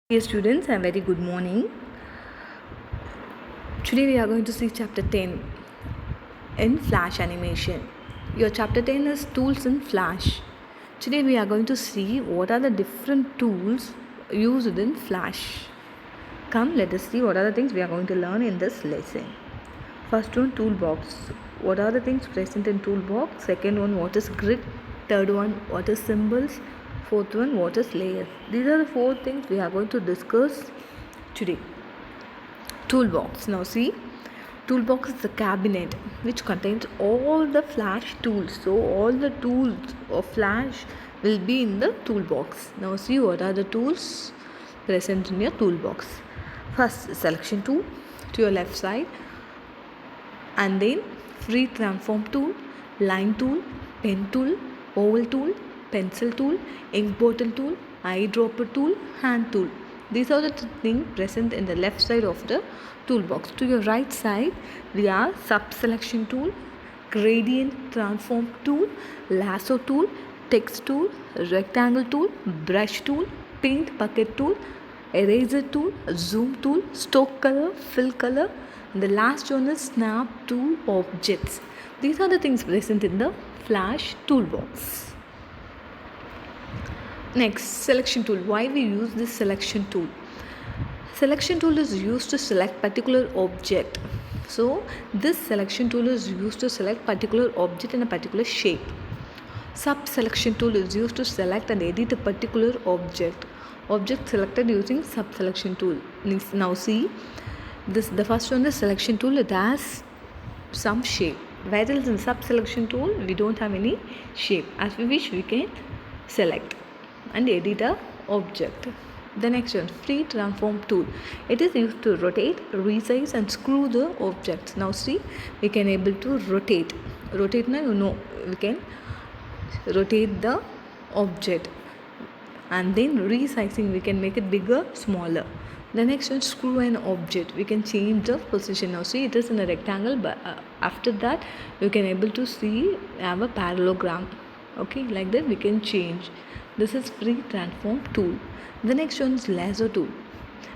Dear students, a very good morning. Today we are going to see chapter 10 in Flash animation. Your chapter 10 is tools in Flash. Today we are going to see what are the different tools used in Flash. Come, let us see what are the things we are going to learn in this lesson. First one, toolbox. What are the things present in toolbox? Second one, what is grid? Third one, what is symbols? Fourth one, what is layers? These are the four things we are going to discuss today. Toolbox. Now see, toolbox is a cabinet which contains all the Flash tools. So all the tools of Flash will be in the toolbox. Now see what are the tools present in your toolbox. First, selection tool to your left side, and then free transform tool, line tool, pen tool, oval tool, pencil tool, ink bottle tool, eyedropper tool, hand tool. These are the things present in the left side of the toolbox. To your right side, we have sub selection tool, gradient transform tool, lasso tool, text tool, rectangle tool, brush tool, paint bucket tool, eraser tool, zoom tool, stroke color, fill color, and the last one is snap tool objects. These are the things present in the Flash toolbox. Next, selection tool. Why we use this selection tool? Selection tool is used to select particular object. So this selection tool is used to select particular object in a particular shape. Sub selection tool is used to select and edit a particular object. Object selected using sub selection tool. Now see, the first one is selection tool. It has some shape. Whereas in sub selection tool we don't have any shape. As we wish, we can select and edit a object. The next one, free transform tool. It is used to rotate, resize and screw the objects. Now see, we can able to rotate. Rotate now we can rotate the object, and then resizing we can make it bigger, smaller. The next one, screw an object. We can change the position. Now see, it is in a rectangle, but after that you can able to see have a parallelogram. Okay, like that we can change. This is free transform tool. The next one is lasso tool.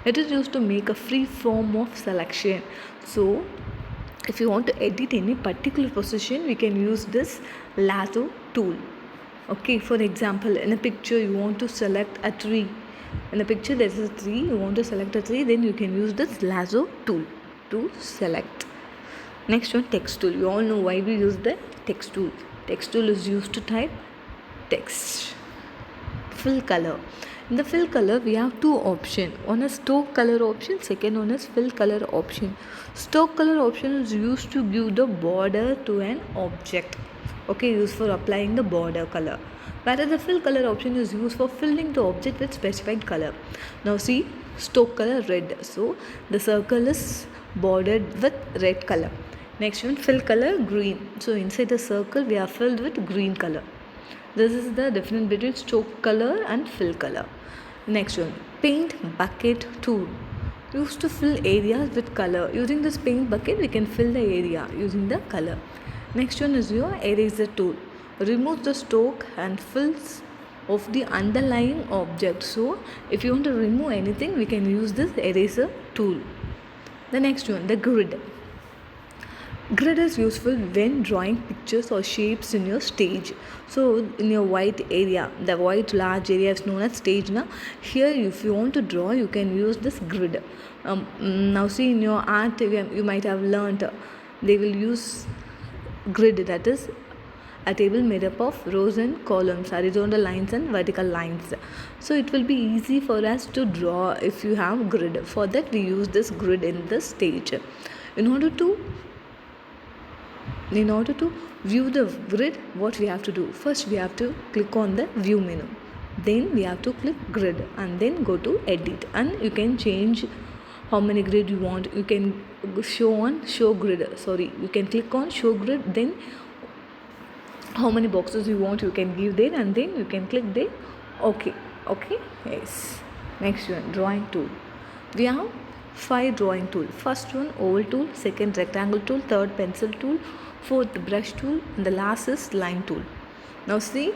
It is used to make a free form of selection. So if you want to edit any particular position, we can use this lasso tool. Okay, for example, in a picture you want to select a tree. In a picture there is a tree, you want to select a tree, then you can use this lasso tool to select. Next one, text tool. You all know why we use the text tool. Text tool is used to type text. Fill color. In the fill color we have two options. One is stroke color option, second one is fill color option. Stroke color option is used to give the border to an object. Okay, used for applying the border color. Whereas the fill color option is used for filling the object with specified color. Now see, stroke color red. So the circle is bordered with red color. Next one, fill color green. So inside the circle we are filled with green color. This is the difference between stroke color and fill color. Next one, paint bucket tool. Used to fill areas with color. Using this paint bucket we can fill the area using the color. Next one is your eraser tool. Removes the stroke and fills of the underlying object. So if you want to remove anything, we can use this eraser tool. The next one, the grid. Grid is useful when drawing pictures or shapes in your stage. So in your white area, the white large area is known as stage. Now here if you want to draw, you can use this grid. Now see, in your art you might have learnt they will use grid, that is a table made up of rows and columns, horizontal lines and vertical lines. So it will be easy for us to draw if you have grid. For that we use this grid in the stage. In order to view the grid, what we have to do? First we have to click on the view menu. Then we have to click grid and then go to edit, and you can change how many grid you want. You can show grid. You can click on show grid, then how many boxes you want you can give there, and then you can click there. Okay, yes. Next one, drawing tool. We have 5 drawing tool. First one, oval tool. Second, rectangle tool. Third, pencil tool. Fourth, brush tool. And the last is line tool. Now see,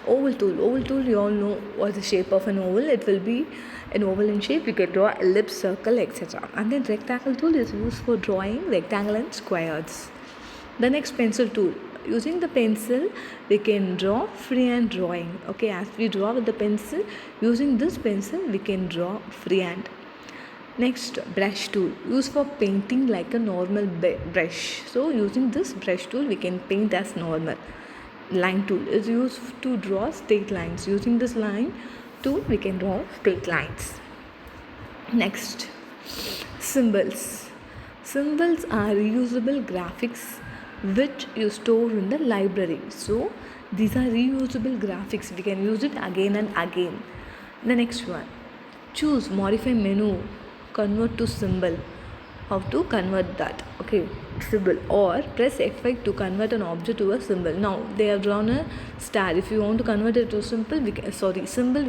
oval tool. Oval tool, you all know what's the shape of an oval. It will be an oval in shape. You can draw ellipse, circle, etc. And then rectangle tool is used for drawing rectangle and squares. The next pencil tool. Using the pencil, we can draw freehand drawing. Okay, as we draw with the pencil, using this pencil, we can draw freehand. Next, brush tool, used for painting like a normal brush. So using this brush tool, we can paint as normal. Line tool is used to draw straight lines. Using this line tool, we can draw straight lines. Next, symbols. Symbols are reusable graphics which you store in the library. So these are reusable graphics. We can use it again and again. The next one, choose, modify menu, convert to symbol. How to convert that? Okay, symbol, or press F5 to convert an object to a symbol. Now they have drawn a star. If you want to convert it to symbol, we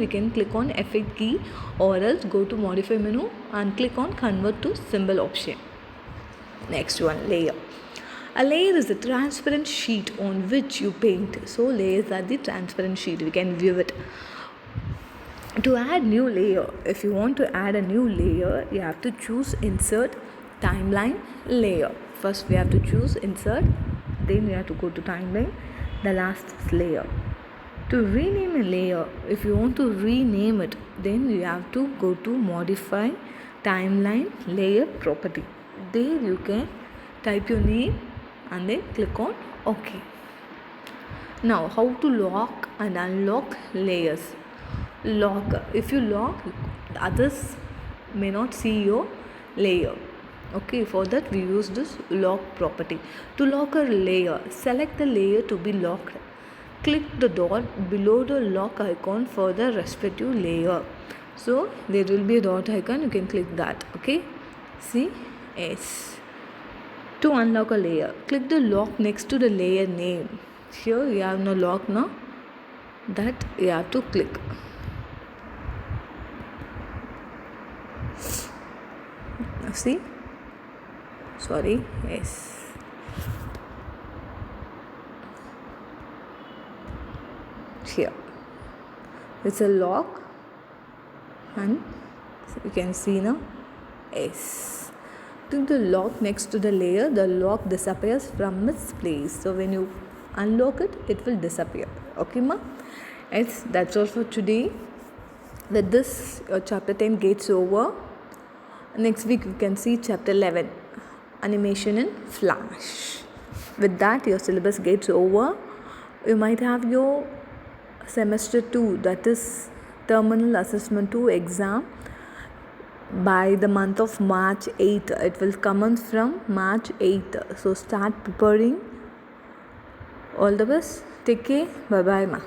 can click on F8 key, or else go to modify menu and click on convert to symbol option. Next one, layer. A layer is a transparent sheet on which you paint. So layers are the transparent sheet. We can view it. To add new layer, if you want to add a new layer, you have to choose insert, timeline, layer. First we have to choose insert, then we have to go to timeline, the last is layer. To rename a layer, if you want to rename it, then you have to go to modify, timeline, layer, property. There you can type your name and then click on OK. Now how to lock and unlock layers. Lock, if you lock, others may not see your layer. Okay, for that we use this lock property. To lock a layer, select the layer to be locked. Click the dot below the lock icon for the respective layer. So there will be a dot icon, you can click that. Okay, see, yes. To unlock a layer, click the lock next to the layer name. Here you have no lock now, that you have to click. See, sorry, yes. Here it's a lock, and you can see now, yes. Click the lock next to the layer, the lock disappears from its place. So when you unlock it, it will disappear. Okay ma, yes, that's all for today. With this chapter 10 gets over. Next week we can see chapter 11, animation in Flash. With that your syllabus gets over. You might have your semester 2, that is terminal assessment 2 exam by the month of March 8th. It will commence from March 8th. So start preparing. All the best. Take care. Bye bye ma.